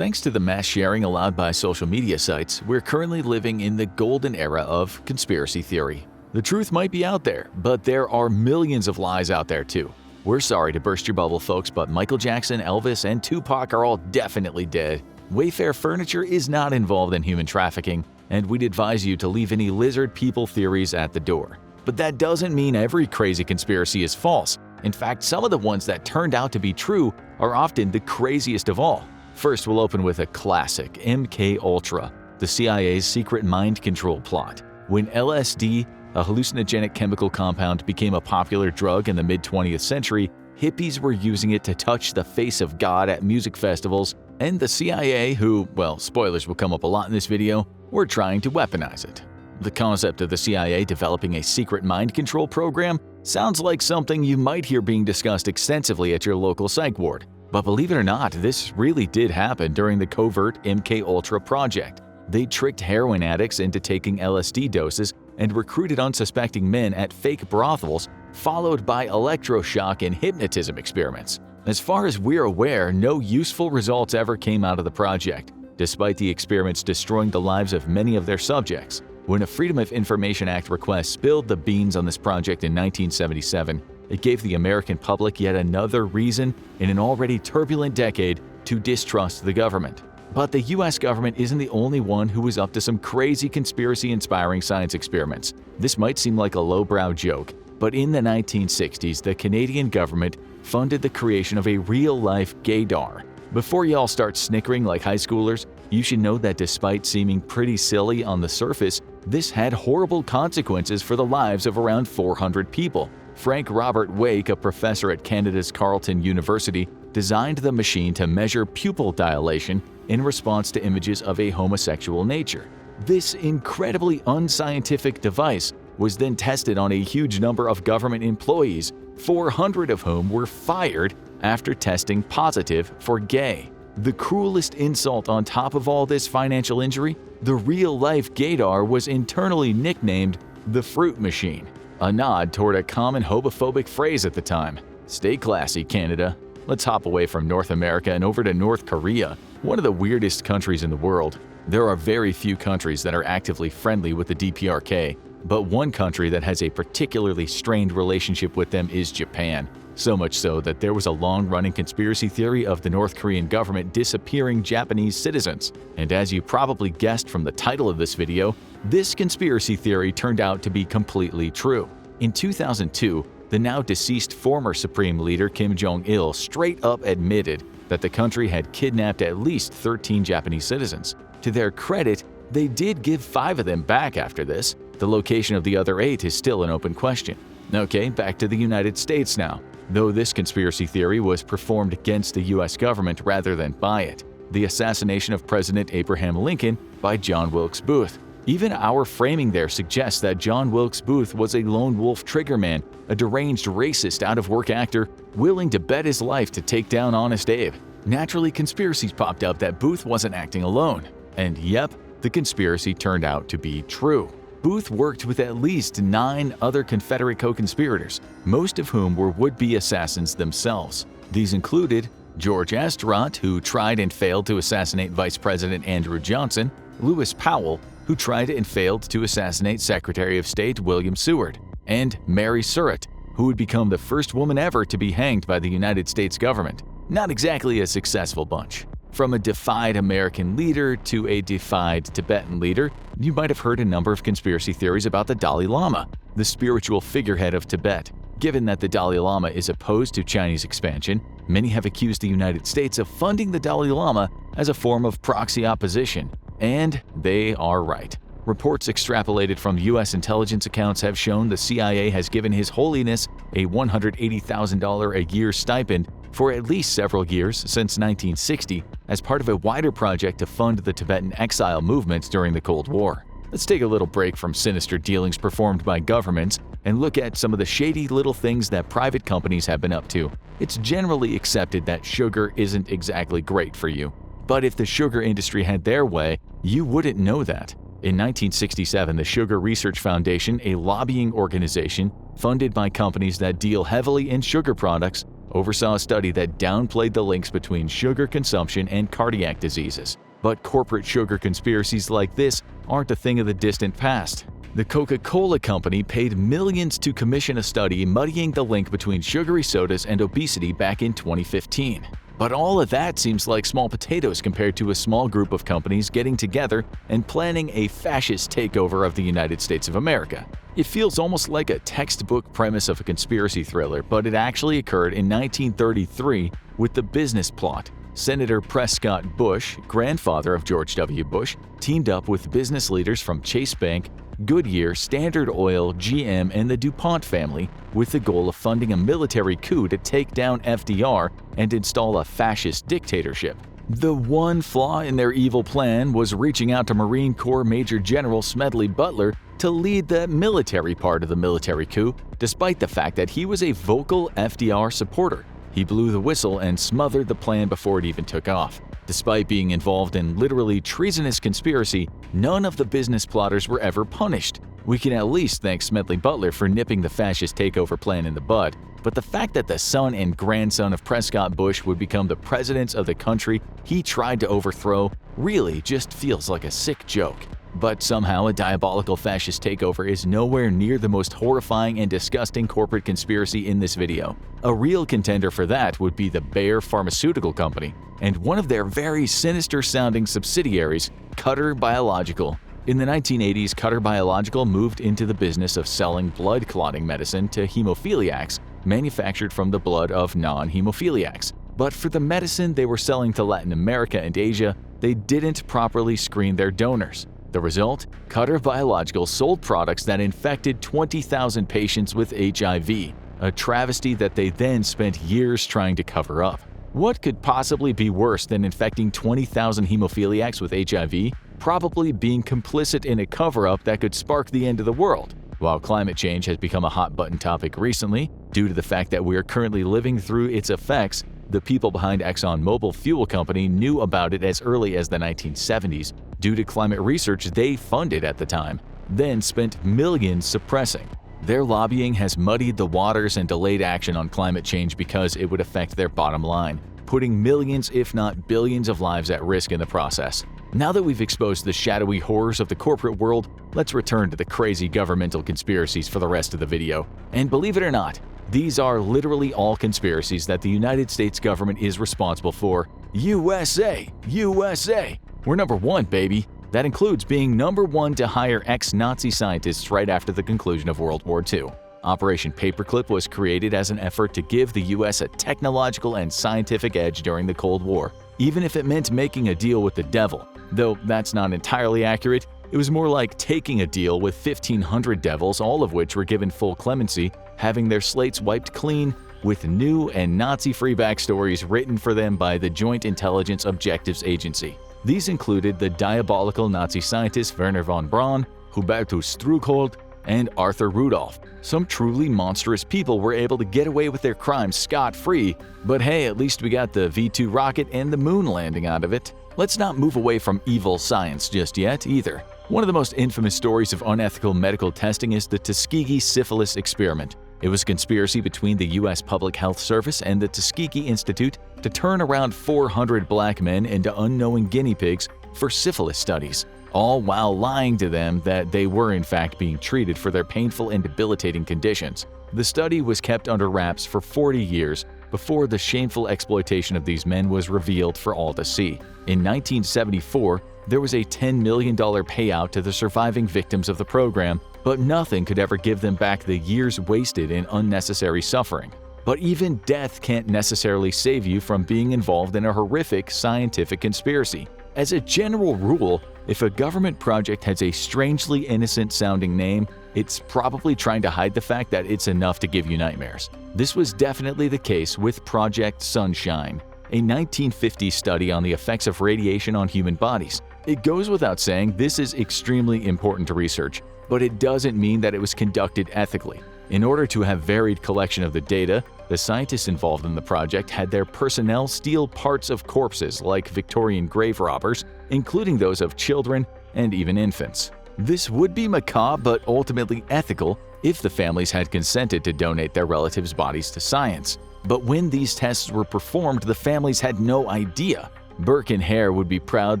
Thanks to the mass sharing allowed by social media sites, we're currently living in the golden era of conspiracy theory. The truth might be out there, but there are millions of lies out there too. We're sorry to burst your bubble, folks, but Michael Jackson, Elvis, and Tupac are all definitely dead. Wayfair Furniture is not involved in human trafficking, and we'd advise you to leave any lizard people theories at the door. But that doesn't mean every crazy conspiracy is false. In fact, some of the ones that turned out to be true are often the craziest of all. First, we'll open with a classic, MK-Ultra, the CIA's secret mind control plot. When LSD, a hallucinogenic chemical compound, became a popular drug in the mid-20th century, hippies were using it to touch the face of God at music festivals, and the CIA, who, well, spoilers will come up a lot in this video, were trying to weaponize it. The concept of the CIA developing a secret mind control program sounds like something you might hear being discussed extensively at your local psych ward. But believe it or not, this really did happen during the covert MK-Ultra project. They tricked heroin addicts into taking LSD doses and recruited unsuspecting men at fake brothels, followed by electroshock and hypnotism experiments. As far as we're aware, no useful results ever came out of the project, despite the experiments destroying the lives of many of their subjects. When a Freedom of Information Act request spilled the beans on this project in 1977, it gave the American public yet another reason in an already turbulent decade to distrust the government. But the US government isn't the only one who was up to some crazy conspiracy-inspiring science experiments. This might seem like a lowbrow joke, but in the 1960s, the Canadian government funded the creation of a real-life gaydar. Before y'all start snickering like high schoolers, you should know that despite seeming pretty silly on the surface, this had horrible consequences for the lives of around 400 people. Frank Robert Wake, a professor at Canada's Carleton University, designed the machine to measure pupil dilation in response to images of a homosexual nature. This incredibly unscientific device was then tested on a huge number of government employees, 400 of whom were fired after testing positive for gay. The cruelest insult on top of all this financial injury, the real-life gaydar was internally nicknamed the Fruit Machine, a nod toward a common homophobic phrase at the time. Stay classy, Canada. Let's hop away from North America and over to North Korea, one of the weirdest countries in the world. There are very few countries that are actively friendly with the DPRK, but one country that has a particularly strained relationship with them is Japan. So much so that there was a long-running conspiracy theory of the North Korean government disappearing Japanese citizens. And as you probably guessed from the title of this video, this conspiracy theory turned out to be completely true. In 2002, the now deceased former Supreme Leader Kim Jong-il straight up admitted that the country had kidnapped at least 13 Japanese citizens. To their credit, they did give 5 of them back after this. The location of the other 8 is still an open question. Okay, back to the United States now. Though this conspiracy theory was performed against the US government rather than by it. The assassination of President Abraham Lincoln by John Wilkes Booth. Even our framing there suggests that John Wilkes Booth was a lone wolf triggerman, a deranged racist out-of-work actor willing to bet his life to take down Honest Abe. Naturally, conspiracies popped up that Booth wasn't acting alone. And yep, the conspiracy turned out to be true. Booth worked with at least 9 other Confederate co-conspirators, most of whom were would-be assassins themselves. These included George Astaroth, who tried and failed to assassinate Vice President Andrew Johnson, Lewis Powell, who tried and failed to assassinate Secretary of State William Seward, and Mary Surratt, who would become the first woman ever to be hanged by the United States government. Not exactly a successful bunch. From a defied American leader to a defied Tibetan leader, you might have heard a number of conspiracy theories about the Dalai Lama, the spiritual figurehead of Tibet. Given that the Dalai Lama is opposed to Chinese expansion, many have accused the United States of funding the Dalai Lama as a form of proxy opposition. And they are right. Reports extrapolated from U.S. intelligence accounts have shown the CIA has given His Holiness a $180,000 a year stipend for at least several years since 1960 as part of a wider project to fund the Tibetan exile movement during the Cold War. Let's take a little break from sinister dealings performed by governments and look at some of the shady little things that private companies have been up to. It's generally accepted that sugar isn't exactly great for you. But if the sugar industry had their way, you wouldn't know that. In 1967, the Sugar Research Foundation, a lobbying organization funded by companies that deal heavily in sugar products, oversaw a study that downplayed the links between sugar consumption and cardiac diseases. But corporate sugar conspiracies like this aren't a thing of the distant past. The Coca-Cola Company paid millions to commission a study muddying the link between sugary sodas and obesity back in 2015. But all of that seems like small potatoes compared to a small group of companies getting together and planning a fascist takeover of the United States of America. It feels almost like a textbook premise of a conspiracy thriller, but it actually occurred in 1933 with the business plot. Senator Prescott Bush, grandfather of George W. Bush, teamed up with business leaders from Chase Bank, Goodyear, Standard Oil, GM, and the DuPont family with the goal of funding a military coup to take down FDR and install a fascist dictatorship. The one flaw in their evil plan was reaching out to Marine Corps Major General Smedley Butler to lead the military part of the military coup, despite the fact that he was a vocal FDR supporter. He blew the whistle and smothered the plan before it even took off. Despite being involved in literally treasonous conspiracy, none of the business plotters were ever punished. We can at least thank Smedley Butler for nipping the fascist takeover plan in the bud, but the fact that the son and grandson of Prescott Bush would become the presidents of the country he tried to overthrow really just feels like a sick joke. But somehow a diabolical fascist takeover is nowhere near the most horrifying and disgusting corporate conspiracy in this video. A real contender for that would be the Bayer Pharmaceutical Company, and one of their very sinister-sounding subsidiaries, Cutter Biological. In the 1980s, Cutter Biological moved into the business of selling blood clotting medicine to hemophiliacs, manufactured from the blood of non-hemophiliacs. But for the medicine they were selling to Latin America and Asia, they didn't properly screen their donors. The result? Cutter Biological sold products that infected 20,000 patients with HIV, a travesty that they then spent years trying to cover up. What could possibly be worse than infecting 20,000 hemophiliacs with HIV? Probably being complicit in a cover-up that could spark the end of the world. While climate change has become a hot-button topic recently, due to the fact that we are currently living through its effects, the people behind ExxonMobil Fuel Company knew about it as early as the 1970s due to climate research they funded at the time, then spent millions suppressing. Their lobbying has muddied the waters and delayed action on climate change because it would affect their bottom line, putting millions if not billions of lives at risk in the process. Now that we've exposed the shadowy horrors of the corporate world, let's return to the crazy governmental conspiracies for the rest of the video. And believe it or not, these are literally all conspiracies that the United States government is responsible for. USA! USA! We're number one, baby! That includes being number one to hire ex-Nazi scientists right after the conclusion of World War II. Operation Paperclip was created as an effort to give the US a technological and scientific edge during the Cold War, even if it meant making a deal with the devil. Though that's not entirely accurate, it was more like taking a deal with 1,500 devils, all of which were given full clemency, having their slates wiped clean, with new and Nazi-free backstories written for them by the Joint Intelligence Objectives Agency. These included the diabolical Nazi scientists Werner von Braun, Hubertus Struckhold, and Arthur Rudolph. Some truly monstrous people were able to get away with their crimes scot-free, but hey, at least we got the V-2 rocket and the moon landing out of it. Let's not move away from evil science just yet, either. One of the most infamous stories of unethical medical testing is the Tuskegee syphilis experiment. It was a conspiracy between the U.S. Public Health Service and the Tuskegee Institute to turn around 400 black men into unknowing guinea pigs for syphilis studies, all while lying to them that they were in fact being treated for their painful and debilitating conditions. The study was kept under wraps for 40 years before the shameful exploitation of these men was revealed for all to see. In 1974, there was a $10 million payout to the surviving victims of the program, but nothing could ever give them back the years wasted in unnecessary suffering. But even death can't necessarily save you from being involved in a horrific scientific conspiracy. As a general rule, if a government project has a strangely innocent-sounding name, it's probably trying to hide the fact that it's enough to give you nightmares. This was definitely the case with Project Sunshine, a 1950s study on the effects of radiation on human bodies. It goes without saying this is extremely important to research, but it doesn't mean that it was conducted ethically. In order to have varied collection of the data, the scientists involved in the project had their personnel steal parts of corpses like Victorian grave robbers, including those of children and even infants. This would be macabre but ultimately ethical if the families had consented to donate their relatives' bodies to science. But when these tests were performed, the families had no idea. Burke and Hare would be proud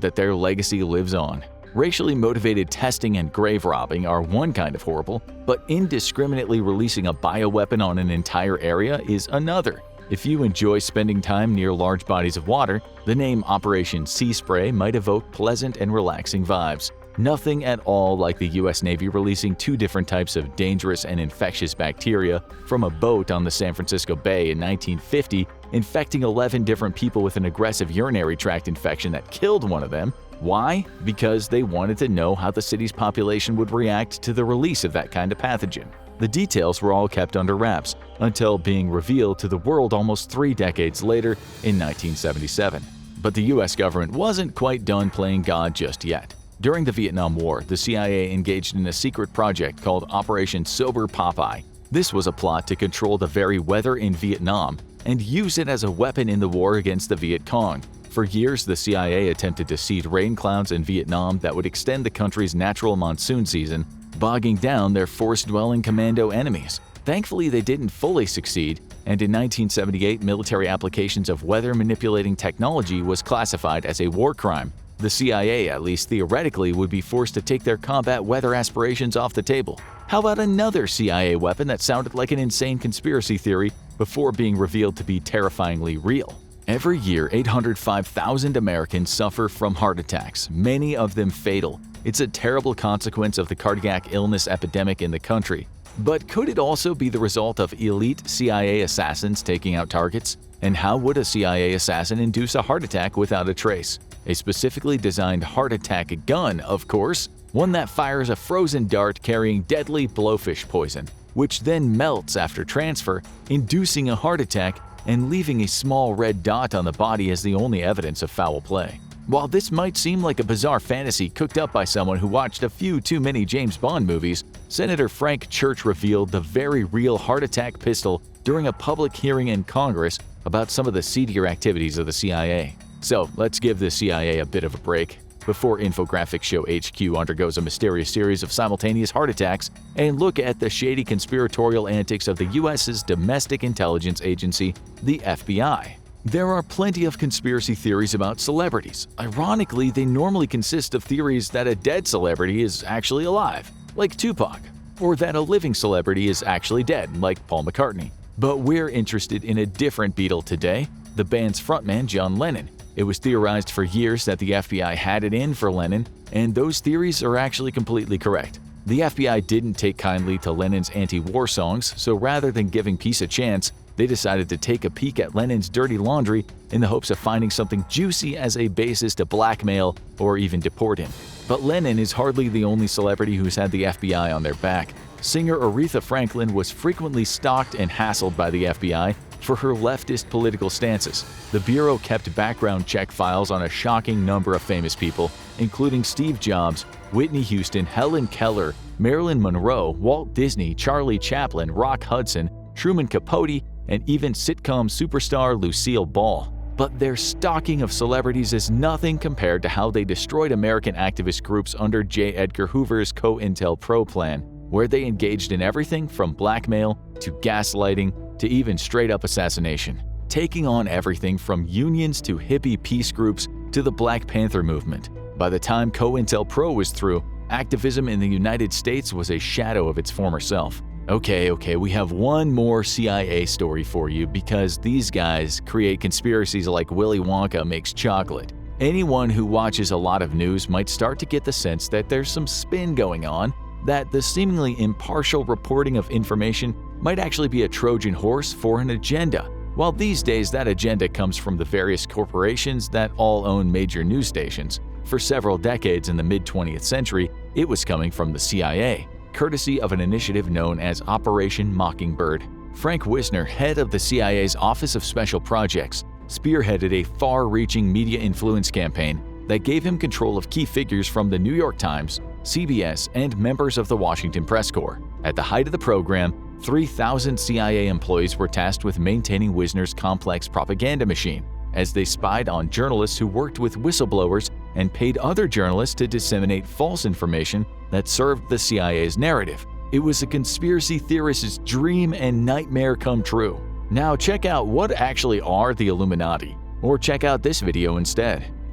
that their legacy lives on. Racially motivated testing and grave robbing are one kind of horrible, but indiscriminately releasing a bioweapon on an entire area is another. If you enjoy spending time near large bodies of water, the name Operation Sea Spray might evoke pleasant and relaxing vibes. Nothing at all like the US Navy releasing 2 different types of dangerous and infectious bacteria from a boat on the San Francisco Bay in 1950, infecting 11 different people with an aggressive urinary tract infection that killed one of them. Why? Because they wanted to know how the city's population would react to the release of that kind of pathogen. The details were all kept under wraps until being revealed to the world almost 3 decades later in 1977. But the US government wasn't quite done playing God just yet. During the Vietnam War, the CIA engaged in a secret project called Operation Sober Popeye. This was a plot to control the very weather in Vietnam and use it as a weapon in the war against the Viet Cong. For years, the CIA attempted to seed rain clouds in Vietnam that would extend the country's natural monsoon season, bogging down their forest-dwelling commando enemies. Thankfully, they didn't fully succeed, and in 1978, military applications of weather-manipulating technology was classified as a war crime. The CIA, at least theoretically, would be forced to take their combat weather aspirations off the table. How about another CIA weapon that sounded like an insane conspiracy theory before being revealed to be terrifyingly real? Every year, 805,000 Americans suffer from heart attacks, many of them fatal. It's a terrible consequence of the cardiac illness epidemic in the country. But could it also be the result of elite CIA assassins taking out targets? And how would a CIA assassin induce a heart attack without a trace? A specifically designed heart attack gun, of course, one that fires a frozen dart carrying deadly blowfish poison, which then melts after transfer, inducing a heart attack and leaving a small red dot on the body as the only evidence of foul play. While this might seem like a bizarre fantasy cooked up by someone who watched a few too many James Bond movies, Senator Frank Church revealed the very real heart attack pistol during a public hearing in Congress about some of the seedier activities of the CIA. So let's give the CIA a bit of a break before Infographics Show HQ undergoes a mysterious series of simultaneous heart attacks and look at the shady conspiratorial antics of the US's domestic intelligence agency, the FBI. There are plenty of conspiracy theories about celebrities. Ironically, they normally consist of theories that a dead celebrity is actually alive, like Tupac, or that a living celebrity is actually dead, like Paul McCartney. But we're interested in a different Beatle today, the band's frontman John Lennon. It was theorized for years that the FBI had it in for Lennon, and those theories are actually completely correct. The FBI didn't take kindly to Lennon's anti-war songs, so rather than giving peace a chance, they decided to take a peek at Lennon's dirty laundry in the hopes of finding something juicy as a basis to blackmail or even deport him. But Lennon is hardly the only celebrity who's had the FBI on their back. Singer Aretha Franklin was frequently stalked and hassled by the FBI for her leftist political stances. The Bureau kept background check files on a shocking number of famous people, including Steve Jobs, Whitney Houston, Helen Keller, Marilyn Monroe, Walt Disney, Charlie Chaplin, Rock Hudson, Truman Capote, and even sitcom superstar Lucille Ball. But their stalking of celebrities is nothing compared to how they destroyed American activist groups under J. Edgar Hoover's COINTELPRO plan, where they engaged in everything from blackmail to gaslighting to even straight-up assassination, taking on everything from unions to hippie peace groups to the Black Panther movement. By the time COINTELPRO was through, activism in the United States was a shadow of its former self. Okay, we have one more CIA story for you because these guys create conspiracies like Willy Wonka makes chocolate. Anyone who watches a lot of news might start to get the sense that there's some spin going on, that the seemingly impartial reporting of information might actually be a Trojan horse for an agenda. While these days that agenda comes from the various corporations that all own major news stations, for several decades in the mid-20th century, it was coming from the CIA, courtesy of an initiative known as Operation Mockingbird. Frank Wisner, head of the CIA's Office of Special Projects, spearheaded a far-reaching media influence campaign that gave him control of key figures from the New York Times, CBS, and members of the Washington Press Corps. At the height of the program, 3,000 CIA employees were tasked with maintaining Wisner's complex propaganda machine, as they spied on journalists who worked with whistleblowers and paid other journalists to disseminate false information that served the CIA's narrative. It was a conspiracy theorist's dream and nightmare come true. Now check out what actually are the Illuminati, or check out this video instead.